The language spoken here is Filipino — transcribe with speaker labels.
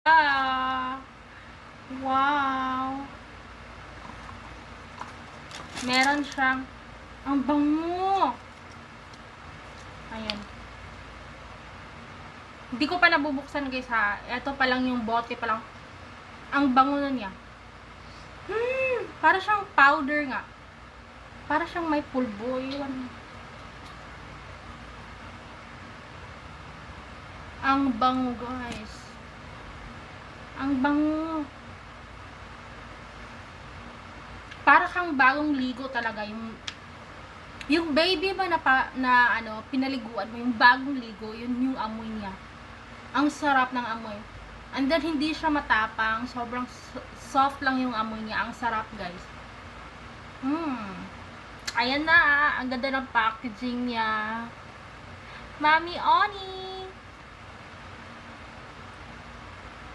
Speaker 1: Ah, wow. Meron siyang, ang bango. Ayan. Hindi ko pa nabubuksan guys ha. Ito pa lang yung bote pa lang. Ang bango na niya. Para siyang powder nga. Para siyang may pulbo. Yun. Ang bango guys. Ang bango. Para kang bagong ligo talaga yung baby ba na ano pinaliguan mo, yung bagong ligo, yun yung amoy niya. Ang sarap ng amoy. And then hindi siya matapang, sobrang soft lang yung amoy niya. Ang sarap guys. Ayan na, ang ganda ng packaging niya. Mami Oni.